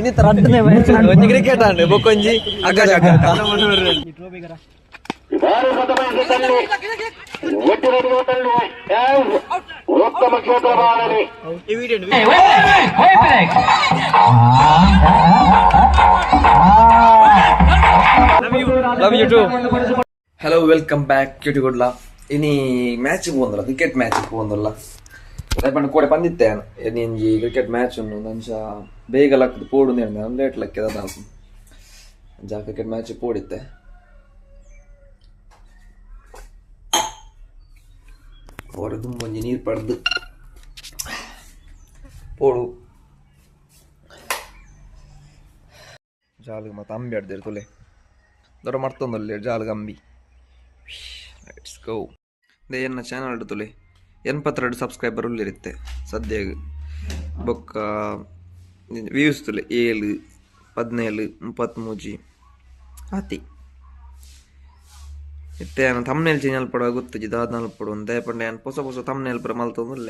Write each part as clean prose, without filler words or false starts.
ಒಂಜಿ cricket and ಬೊಕ್ಕೊಂಜಿ ಅಗ್ಗ hello welcome back ക്യൂട്ടിಗುಡ್ಲ ഇനി ಮ್ಯಾಚ್ പോകുന്നില്ല ಕ್ರಿಕೆಟ್ ಮ್ಯಾಚ್ പോകുന്നിಲ್ಲ ರೇಪಂಡ ಕೂಡ ಬಂದಿತ್ತೇನು ಏನಂಜಿ ಕ್ರಿಕೆಟ್ ಮ್ಯಾಚ್ ಉಂಡು ನಂಚ ಬೇಗ ಲಕ್ಕದು ಪೋಡು ನೇರ್ದೆ ಲೇಟ್ ಲಕ್ಕದ ದಾಸು ಅಂಚ ಕ್ರಿಕೆಟ್ ಮ್ಯಾಚ್ ಪೋಡಿತ್ತೆ ಓರೆ ತುಂಬೊಂಜಿ ನೀರು ಪಡ್ದು ಪೋಡು ಜಾಲಿಗೆ ಮತ್ತೆ ಅಂಬಿ ಆಡ್ದಿರು ತುಲೆ ದೊಡ್ಡ ಮರ್ತೊಂದಲ್ಲಿ ಜಾಲಿಗೆ ಅಂಬಿ ಲೆಟ್ಸ್ ಗೋ ದೇ ಎನ್ನ ಚಾನಲ್ ತುಲೆ 82 ಸಬ್ಸ್ಕ್ರೈಬರ್ ಉಳ್ಳಿರುತ್ತೆ ಸದ್ಯ ಬೊಕ್ಕ ವ್ಯೂಸ್ ತುಲೆ 7 17 33 ಆತಿ ಇತ್ತೆ ತಮ್ನೇಲ್ ಚೇಂಜ್ ಪಡುವ ಗೊತ್ತು ದಾದ ಪಡು ದಯಪಂಡೆ ಹೊಸ ಹೊಸ ತಮ್ನೇಲ್ ಪುರ ಮಲ್ತೊಂದಿಲ್ಲ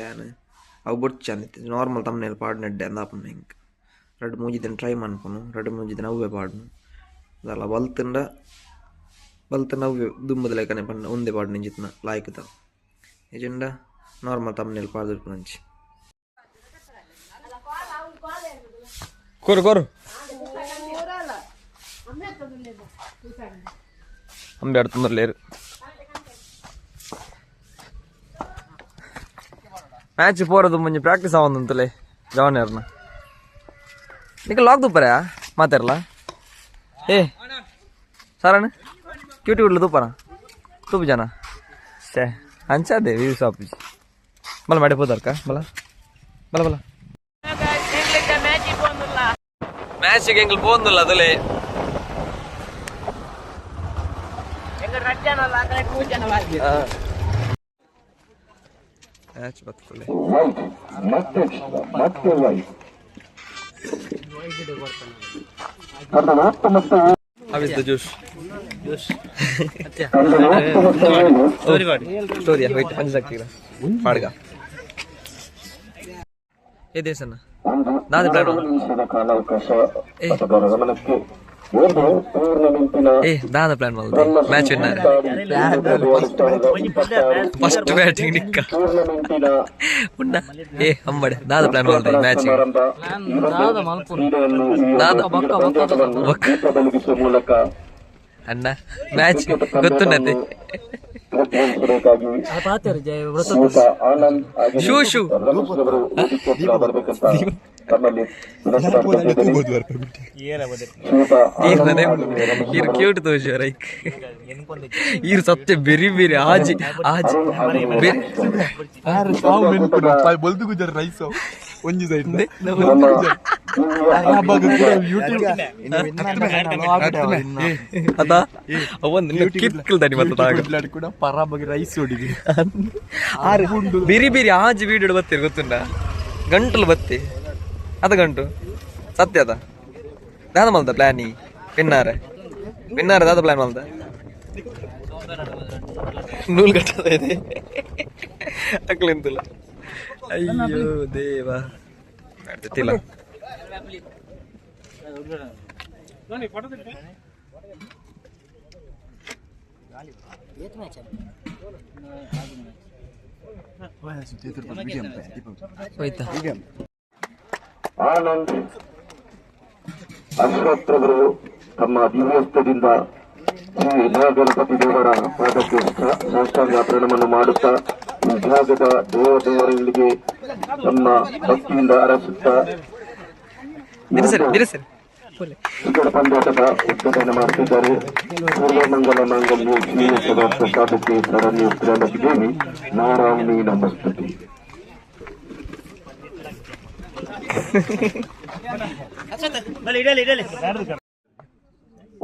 ಅವು ಬೊಚ್ಚಂದಿತ್ತೆ ನಾರ್ಮಲ್ ತಮ್ನೇಲ್ ಪಾಡ್ನಡ್ಡೆ ಅಂದಾಪನ ಹೆಂಗೆ 2-3 ದಿನ ಟ್ರೈ ಮಾಡ್ಕೊನು 2-3 ದಿನ ಅವೇ ಪಾಡ್ನು ಅದಲ್ಲ ಬಲ್ತಂಡ ಅವೇ ದುಂಬದಲೇಕನೆ ಪಂಡ ಒಂದೇ ಪಾಡು ನಿಂಜಿತ್ನ ಲಾಯ್ಕದ ಏಜೆಂಡ ನಾರ್ಮಲ್ ತಮ್ಮನೇಲಿ ಪಾಡ್ದಿರ್ಪು ನಂಚಿ ಕೊರು ಅಂಬೆ ಆಡ್ತಂದ್ರಲ್ಲೇರು ಮ್ಯಾಚ್ ಪೋರದು ಮುಂಜೆ ಪ್ರಾಕ್ಟೀಸ್ ಆವಂತಲೇ ಜವಾನ್ಯಾರ್ನ ನಿಕ ಲಾಕ್ ದೂಪರ ಮಾತಾರಲ್ಲ ಏ ಸಾರಣ್ಣ ಕ್ಯೂಟಿ ಉಡ್ಲು ದೂಪರ ತೂಪು ಜನ ಛೇ ಅಂಚಾದೆ ವ್ಯೂಸ್ ಆಫೀಸ್ ಬಲ ಮಾಡಿ ಹೋದಾರ್ಕ ಬಲ ಬಲ ಬಲ ಮ್ಯಾಚಿಗೆ ಎಂಗ್ಲು ಪೋಂದಿಲ್ಲ ಅದಲೇ ಮ್ಯಾಚ್ ಬರ್ತದೆ How is the juice? Story wait, Panjashakira. Padga. Hey, Desana. Nada plan. Hey, nada plan malde. Match winner. First batting nikka. Unna. Hey, hammade. Nada plan malde match. Nada malpun. Nada bakka. ಅಣ್ಣ match ಗೊತ್ತುನ್ನತೆ shoe ಇರ್ cute ತೋಜರ ಇರ್ ಸತ್ಯ berry ಬೇರೆ ಆಜಿ ಬಲ್ದು ಗುಜರ rice ಒಂಜಿ side ಅದ ಅವನು ಕಿತ್ಕಲ್ದಾನಿ ಮತ್ತೆ ಕೂಡ ಪರಾಬಗೆ ರೈಸ್ ಹೊಡಿದಿ ಬೇರೆ ಬೇರೆ ಆಜಿ ವೀಡಿಯೋ ಬತ್ತೀರಿ ಗೊತ್ತುಂಡ ಗಂಟಲು ಬತ್ತಿ ಅದ ಗಂಟು ಸತ್ಯ ಅದ ದಾದ ಮಲ್ದ ಪ್ಲಾನಿ ಪಿನ್ನಾರೆ ದಾದ ಪ್ಲಾನ್ ಮಲ್ದ ನೂಲ್ ಕಟ್ಟದ ಇದೆ ಅಕ್ಲಿಂತಲ್ಲ ಅಯ್ಯೋ ದೇವ ಮಾಡ್ತಿಲ್ಲ ಆನಂದ್ ಅಶ್ವತ್ಥರು ತಮ್ಮ ದಿವ್ಯಸ್ಥದಿಂದ ಶ್ರೀ ಗಣಪತಿ ದೇವರ ಪಾದಕ್ಕೆ ಸಾಷ್ಟಾಂಗ ಪ್ರಣಾಮವನ್ನು ಮಾಡುತ್ತಾ ಈ ಭಾಗದ ದೇವರುಗಳಿಗೆ ತಮ್ಮ ಭಕ್ತಿಯಿಂದ ಅರಸುತ್ತಾ ಕ್ರಿಕೆಟ್ ಪಂದ್ಯಾಟದ ಉದ್ಘಾಟನೆ ಮಾಡುತ್ತಿದ್ದಾರೆ. ಸರ್ವಮಂಗಲ ಮಾಂಗಲ್ಯ ಶ್ರೀ ಸದಾ ಪ್ರಸಾದಕ್ಕೆ ಶರಣ್ಯ ಶ್ರೀಮತಿ ದೇವಿ ನಾರಾಯಣಿ ನಮಸ್ತುತಿ.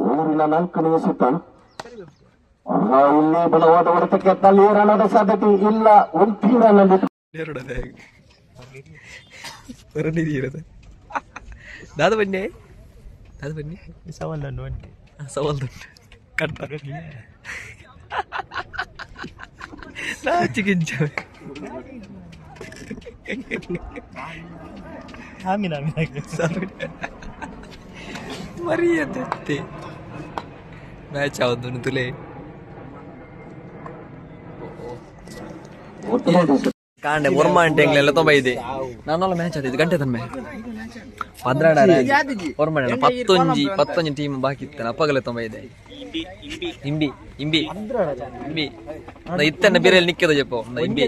ಊರಿನ 4ನೇ ಸುತ್ತ ಇಲ್ಲಿ ಬಲವಾದ ಹೊಡೆತಕ್ಕೆ ತಲ್ಲಿ ರನ್ನದ ಸಾಧ್ಯತೆ ಇಲ್ಲ. ಒಂದು ರನ್ ದಾದ ಬನ್ನಿ ಸವಾಲ್ ಕಟ್ಟ ನಾಚಿಕಿಂಚ ಮರಿ ಅಂತ ಮ್ಯಾಚ್ ಯಾವ್ದು ತುಲೆ ಕಾಂಡೆ ಒರ್ಮಾಂಟೆ ಎಂಗ್ಲೆಲ್ಲ ತೊಂಬ ಇದೆ ನಾನೆಲ್ಲ ಮ್ಯಾಚ್ ಆದಿದ್ದು ಗಂಟೆ ತನ್ಮೆ 12 ಒರ್ಮಾಂಟೆ 11 ಟೀಮ್ ಬಾಕಿ ಇತ್ತೇನೆ ಅಪ್ಪಗಲೆ ತೊಂಬ ಇದೆ ಇಂಬಿ ಇಂಬಿ ಇಂಬಿ ಇತ್ತನ್ನ ಬೇರೆ ನಿಕ್ಕದ ಜಪ್ಪ ಇಂಬಿ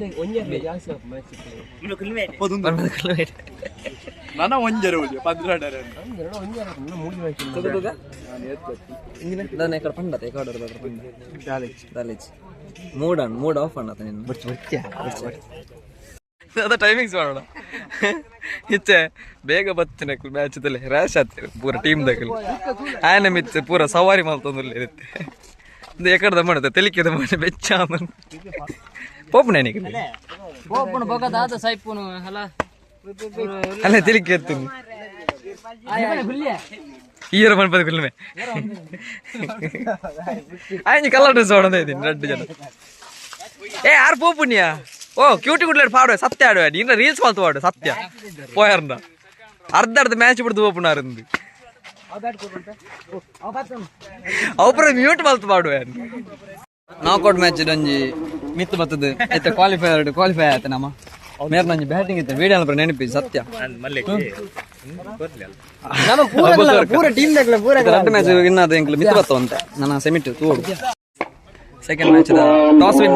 ನನ್ನ ಒಂಜರ 12 ಮೂಡ್ ಆಫ್ ಅಣ್ಣ ಅದ ಟೈಮಿಂಗ್ಸ್ ಮಾಡೋಣ ಇಚ್ಚೆ ಬೇಗ ಬತ್ತಿನ ಮ್ಯಾಚ್ ರ್ಯಾಶ್ ಆಗ್ತದೆ ಪೂರ ಟೀಮ್ ದಾಗಲಿ ಆನೆ ಮಿಚ್ಚೆ ಪೂರ ಸವಾರಿ ಮಾಡ್ತಂದ್ರೆ ಇರುತ್ತೆ ಎಕಡ್ದ ಮಾಡುತ್ತೆ ತೆಲಿಕೆದ ಮಾಡಿ ಬೆಚ್ಚ ಪೋಪನೇನಿಗೆ ಅಲ್ಲ ತೆಲಿಕೆ ಎತ್ತೀನಿ ಈರ ಮನ್ಪದ ಫಿಲ್ಮೆ ಆಯ್ತು ಕಲರ್ ಡ್ರೆಸ್ ಹೊಡೆದ ಇದ್ದೀನಿ 2 ಜನ ಏ ಯಾರು ಪೋಪುಣ್ಯ ಓ ಕ್ಯೂಟಿ ಗುಡ್ಲಾಡ್ ಪಾಡುವೆ ಸತ್ಯ ಆಡುವೆ ನೀನು ರೀಲ್ಸ್ ಮಾಲ್ತು ಪಾಡು ಸತ್ಯ ಪೋಯರ್ನ ಅರ್ಧ ಮ್ಯಾಚ್ ಬಿಡ್ದು ಓಪುನಾರಂದು ಅವ್ರ ಮ್ಯೂಟ್ ಮಾಲ್ತು ಪಾಡುವೆ ನಾಕೌಟ್ ಮ್ಯಾಚ್ ಒಂಜಿ ಮಿತ್ತು ಬರ್ತದೆ ಐತೆ ಕ್ವಾಲಿಫೈ ಆಯ್ತು ನಮ್ಮ ಮೇರ್ ನಂಜಿ ಬ್ಯಾಟಿಂಗ್ ಇತ್ತು ವಿಡಿಯೋ ಅಲ್ಲ ನೆನಪಿ ಸತ್ಯ ಪೂರ ಟೀಮ್ ಎರಡು ಮ್ಯಾಚ್ ಇನ್ನದ ಎಂಕ್ಲು ಮಿತ್ತು ಬರ್ತವಂತೆ ನನ್ನ ಸೆಮಿಟ್ ತೋಡು second match toss win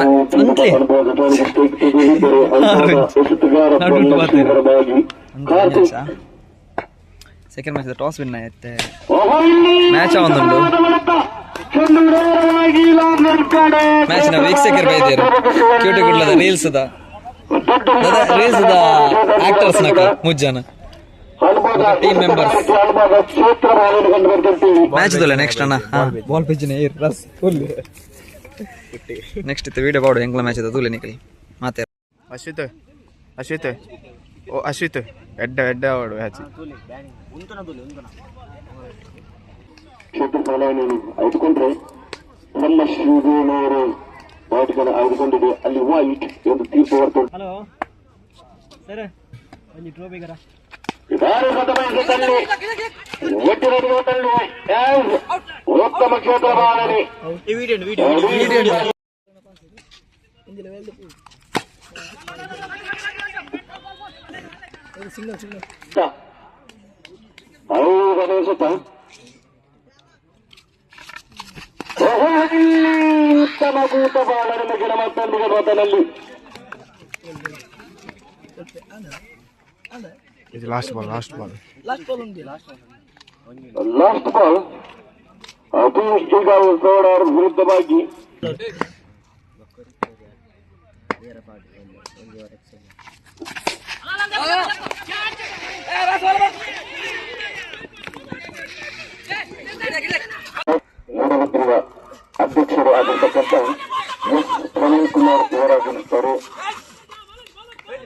second match toss win ಆಯ್ತೆ ಮ್ಯಾಚ್ ಒಂದುಂಡು ಮ್ಯಾಚ್ ನ ವೀಕ್ಷಕರು ಬೈದೇರು ಕ್ಯೂಟಿ ಗುಡ್ಲದ ರೀಲ್ಸ್ ಆಕ್ಟರ್ಸ್ ನಕ ಮುಜ್ಜನ ಟೀಮ್ ಮೆಂಬರ್ಸ್ ಮ್ಯಾಚ್ ದೊಲೆ ನೆಕ್ಸ್ಟ್ ಅಣ್ಣ ಬಾಲ್ ಪಿಚ್ಚಿನ ರಸ್ ಫುಲ್ ನೆಕ್ಸ್ಟ್ ಇತ್ತು ವಿಡಿಯೋ ಬಾಡು ಎಂಗ್ಲ ಮ್ಯಾಚ್ ಇದೆ ತೂಲೆ ನಿಕಲಿ ಮಾತೆ ಅಶ್ವಿತ್ ಓ ಅಶ್ವಿತ್ ಎಡ್ಡ ಆಡು ಮ್ಯಾಚ್ ಕ್ಷೇತ್ರ ಸಲಹೆಯನ್ನು ಆಯ್ದುಕೊಂಡ್ರೆ ನಮ್ಮ ಶ್ರೀದೇವರು ಬ್ಯಾಟ್ಗಳನ್ನು ಆಯ್ದುಕೊಂಡಿದೆ ಅಲ್ಲಿ ವೈಟ್ ಎಂದು ತೀರ್ಪು ಬರ್ತದೆ. ಉತ್ತಮ ಕ್ಷೇತ್ರ ಬಾಲನೆ ಉತ್ತಮ ಕೂಟ ಬಾಲನ ಗಿಡ ಮತ್ತೊಂದಿಗೆ ಬದಲಲ್ಲಿ ಲಾಸ್ಟ್ ಬಾಲ್ ಅದು ಈಗ ಗೌಡರ ವಿರುದ್ಧವಾಗಿ ನೋಡುತ್ತಿರುವ ಅಧ್ಯಕ್ಷರು ಆಗಿರ್ತಕ್ಕಂಥ ಎಸ್ ಪ್ರವೀಣ್ ಕುಮಾರ್ ಇವರಾಗಿರುತ್ತಾರೆ.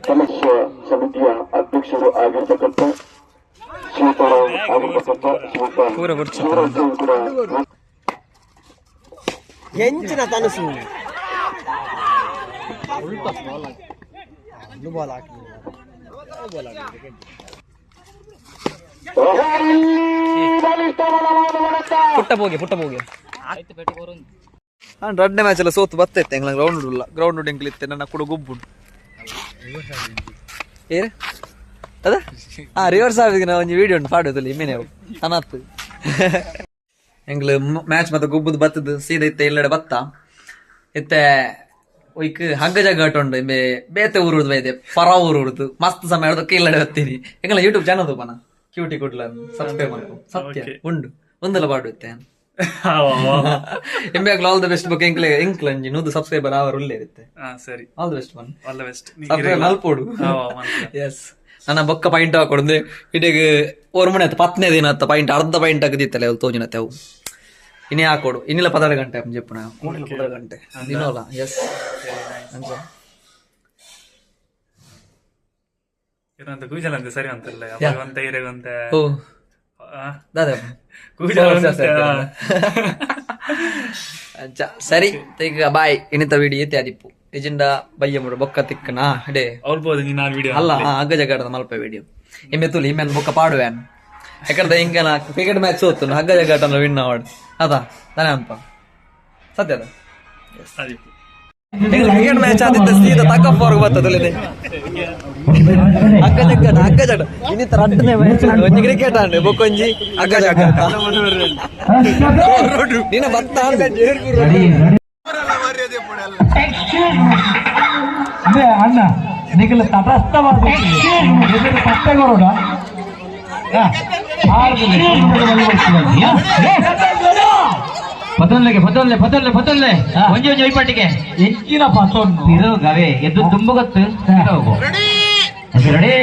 ಸಮಸ್ಯೆ ಸಮಿತಿಯ ಅಧ್ಯಕ್ಷರು ಆಗಿರ್ತಕ್ಕಂಥ ಶಿವಪರಾವ್ ಆಗಿರ್ತಕ್ಕಂಥ ಶಿವಪಾಲ್ ಕೂಡ ಹೆಂಚಿನ ತನಸು ಪುಟ್ಟ ಹೋಗಿ ಎರಡನೇ ಮ್ಯಾಚ್ ಎಲ್ಲ ಸೋತು ಬರ್ತೈತೆ ಎಂಗ್ಲ ಗ್ರೌಂಡ್ ಎಂಗ್ಲಿತ್ತೆ ನನ್ನ ಕೂಡ ಗುಬ್ಬುಂಟು ಏರ ಅದ ರಿವರ್ಸ್ ಆಗಿ ನಾವು ಒಂದು ವಿಡಿಯೋ ಉಂಟು ಪಾಡೋದಲ್ಲಿ ಇಮ್ಮೇನೆ ಅನಾತ್ ಎಂಗ್ಲು ಮ್ಯಾಚ್ ಮತ್ತೆ ಗುಬ್ಬುದು ಬತ್ತದು ಸೀದಾ ಇತ್ತೆ ಎಲ್ಲೆಡೆ ಬತ್ತ ಇತ್ತೆ ಒಯ್ಕ್ ಹಗ್ಗ ಜಗ್ಗ ಉಂಡು ಇಂಬೆ ಬೇತೆ ಊರುದು ಬೈದೆ ಪರ ಊರುದು ಮಸ್ತ್ ಸಮಯ ಅದಕ್ಕೆ ಇಲ್ಲಡೆ ಬತ್ತೀನಿ ಎಂಗ್ಲ ಯೂಟ್ಯೂಬ್ ಚಾನಲ್ ಪನ ಕ್ಯೂಟಿ ಕೊಡ್ಲ ಸಬ್ಸ್ಕ್ರೈಬ್ ಮಾಡ್ಕೊ ಸತ್ಯ ಉಂಡು ಒಂದಲ್ಲ ಪಾಡುತ್ತೆ ಎಂಬೆಗ್ಲ ಆಲ್ ದ ಬೆಸ್ಟ್ ಬುಕ್ ಎಂಕ್ಲಂಜಿ ನೂದು ಸಬ್ಸ್ಕ್ರೈಬರ್ ಅವರು ಉಳ್ಳೇ ಇರುತ್ತೆ ಸರಿ all the best one subscribe ಮಲ್ಪೋಡು ಎಸ್ ನನ್ನ ಬೊಕ್ಕ ಪಾಯಿಂಟ್ ಹಾಕೊಡು ಇಡೀಗ ಓರ್ ಮನೆ ಪತ್ನೇ ದಿನ ಅತ್ತ ಪಾಯಿಂಟ್ ಅರ್ಧ ಪಾಯಿಂಟ್ ಆಗದಿತ್ತಲ್ಲ ಅವ್ರು ತೋಜಿನತ್ತೆ ಅವು ಇನ್ನೇ ಹಾಕೊಡು ಇನ್ನಿಲ್ಲ 16 ಗಂಟೆ ಜಪ್ಪು ನಾವು 16 ಗಂಟೆ ದಿನೋಲ್ಲ ಎಸ್ ಸರಿ ಅಂತಲ್ಲ ಓ ದಾದ ಸರಿ ಈಗ ಬಾಯ್ ಇನ್ನಿತ ವಿಡಿಯೋ ಐತೆ ಅದಿಪ್ಪು ಎಜೆಂಡ ಬಯ್ಯ ಮುಡ ಬೊಕ್ಕ ತಿಕ್ಕನಾ ಡೇ ಅಲ್ಲ ಅಲ್ಲ ಅಗ್ಗ ಜಗಾಡದ ಮಲ್ಪ ವಿಡಿಯೋ ಎಮ್ಮೆ ತುಲಿ ಇಮ್ಮೆನ್ ಬೊಕ್ಕ ಪಾಡುವ್ಯಾನ್ ಯಾಕಂದ್ರೆ ಹಿಂಗೆ ಕ್ರಿಕೆಟ್ ಮ್ಯಾಚ್ ಸೋತು ಹಗ್ಗ ಜಗ್ಗಾಟ ವಿನ್ ಆವಾಡ್ ಅದಾ ತಾನೇ ಅಂತ ಸತ್ಯದ ಕ್ರಿಕೆಟ್ ಮ್ಯಾಚ್ ಆದಿತ್ತು ಸೀದಾ ತಕ್ಕಪ್ಪ ಅವ್ರಿಗೆ ಬರ್ತದೆ ಹಗ್ಗ ಜಗ್ಗಾಟ ಇನ್ನಿತರ ಅಡ್ಡನೇ ಮ್ಯಾಚ್ ಒಂಜಿ ಕ್ರಿಕೆಟ್ ಆಂಡ್ ಬೊಕ್ಕೊಂಜಿ ಹಗ್ಗ ಜಗ್ಗಾಟ ನಿನ್ನ ಭತ್ತ ಅದೇ ಅಣ್ಣ ನಿಖಿಲ್ ತಟಸ್ಥವಾದ ಪಟ್ಟೆಗೌಡ ಪತೊಲ್ಲೆ ಒಂಜಿ ಐಪಟ್ಟಿಗೆ ಹೆಚ್ಚಿನ ಪಸೊಂದು ಗವೆ ಎದ್ದು ತುಂಬ ಗೊತ್ತು ರೆಡಿ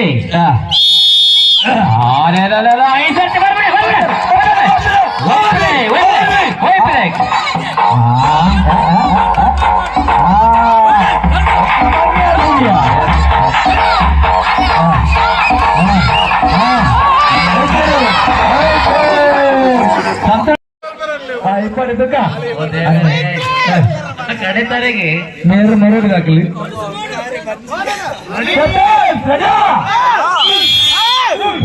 ಕಡೆ ತರೆಗೆ ನೆರಳಿಗೆ ಹಾಕಲಿ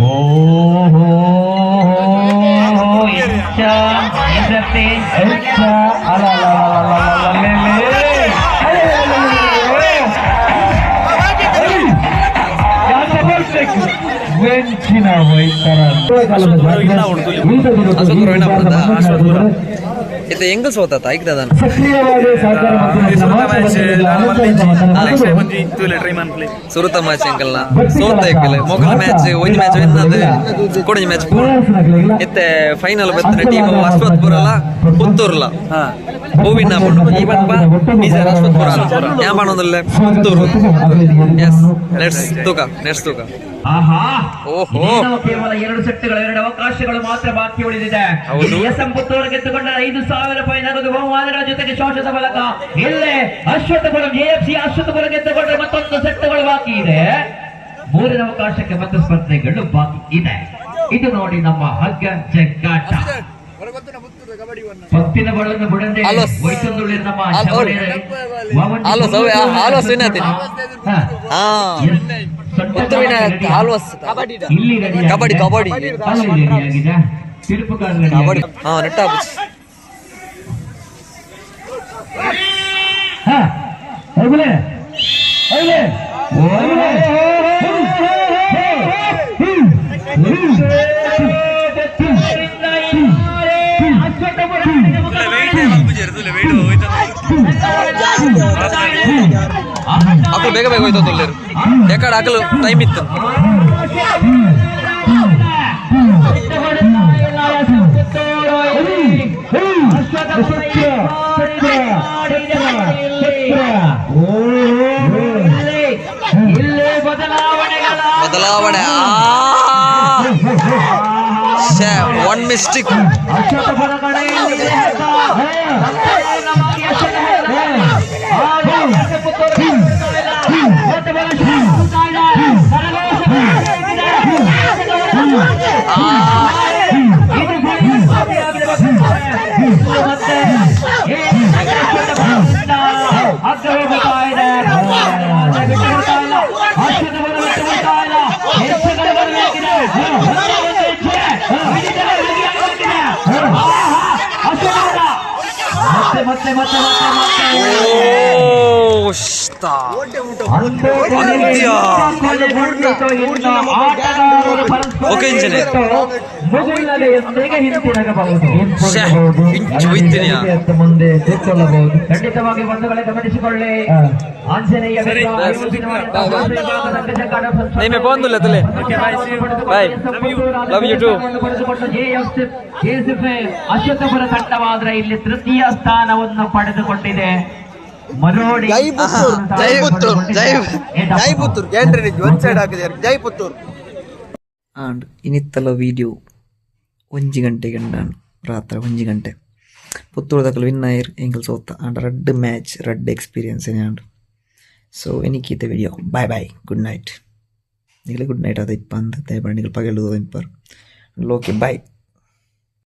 ಓಹೋ ವೆಂಚಿನ ಇದು ಎಂಗಲ್ಸ್ ಹೋಗ್ತಾ ಐಕ್ದಾನ ಸುರುತ ಮ್ಯಾಚ್ ಎಂಕಲ್ನ ಸೋತ ಎಂಕಲ್ ಮೊಗಲ್ ಮ್ಯಾಚ್ ಒಂಜಿ ಮ್ಯಾಚ್ ವಿನ್ ಆದ ಕೊಡಂಜಿ ಮ್ಯಾಚ್ ಇತ್ತೆ ಫೈನಲ್ ಬರ್ತನೆ ಟೀಮ್ ಅಶ್ವತ್ಪುರ ಅಲ್ಲ ಪುತ್ತೂರ್ಲ ಹೂವಿನ ಹಾಕೊಂಡು ಈ ಬನ್ಪ ಬೀಜರ್ ಅಶ್ವತ್ಪುರ ಯಾ ಮಾಡೋದಿಲ್ಲ ಪುತ್ತೂರು ಎಸ್ ನೆಟ್ಸ್ ತೂಕ ಓಹೋ ಕೇವಲ 2 ಸೆಟ್ಗಳು 2 ಅವಕಾಶಗಳು ಮಾತ್ರ ಬಾಕಿ ಉಳಿದಿದೆ ಪುತ್ತೂರು ಗೆದ್ದುಕೊಂಡ 5,000 ರೂಪಾಯಿ ನಗದು ಬಹುಮಾನಗಳ ಜೊತೆಗೆ ಶಾಶ್ವತ ಫಲಕ ಇಲ್ಲೇ ಅಶ್ವತ್ಥಪುರಂ ಎಎಫ್ಸಿ ಅಶ್ವತ್ಥಪುರ ಗೆದ್ದುಕೊಂಡ್ರೆ ಮತ್ತೊಂದು ಸೆಟ್ಗಳು ಬಾಕಿ ಇದೆ 3ನೇ ಅವಕಾಶಕ್ಕೆ ಮತ್ತೆ ಸ್ಪರ್ಧೆಗಳು ಬಾಕಿ ಇದೆ ಇದು ನೋಡಿ ನಮ್ಮ ಹಗ್ಗ ಜಗ್ಗಾಟ ಪತ್ತಿನ ಬಡವನ್ನು ಬುಡಂದೆ ವೈತಂದುಳ್ಳಿರ ನಮ್ಮ ಇಲ್ಲಿ ಕಬಡ್ಡಿ ರೆಡಿಯಾಗಿದೆ ತಿರುಪುಗಾರ ಕಬಡ್ಡಿ ನೆಟ್ಟ ಅಕ್ಕಳು ಬೇಗ ಬೇಗ ಹೋಯ್ತು ತುಳ್ಳೇರು ಯಾಕಡೆ ಅಕ್ಕಲು ಟೈಮ್ ಇತ್ತು ಬದಲಾವಣೆ ಒನ್ ಮಿಸ್ಟೇಕ್ ಮುಂದೆ ತೆಕ್ಕೊಳ್ಳಬಹುದು ಖಂಡಿತವಾಗಿ ಬಂಧುಗಳೇ ಗಮನಿಸಿಕೊಳ್ಳಿ ಆಂಜನೇಯ ಅಶ್ವತ್ಥಪುರ ತಂಡವಾದ್ರೆ ಇಲ್ಲಿ ತೃತೀಯ ಸ್ಥಾನವನ್ನು ಪಡೆದುಕೊಂಡಿದೆ ಮರೋಡಿ ಆಂಡ್ ಇನ್ನಿತ್ತಲ ವೀಡಿಯೋ 1 ಗಂಟೆಗೆ ನಾನು ರಾತ್ರಿ 1 ಗಂಟೆ ಪುತ್ತೂರದಕ್ಕಲು ವಿನ್ ಆಯರ್ ಎಂಕಲ್ ಸೋತ ಆಂಡ್ ರಡ್ಡ್ ಮ್ಯಾಚ್ ರಡ್ಡ್ ಎಕ್ಸ್ಪೀರಿಯನ್ಸ್ ಆಂಡ್ ಸೊ ಎನಿಕೀತ video bye bye good night ನಿಗಲೆ ಗುಡ್ ನೈಟ್ ಅದು ಇಪ್ಪ ಅಂತ ದಯಮಾಡಿ ನಿಗಲು ಪಗೆಲು ಇಂಪರ್ ಓಕೆ ಬಾಯ್.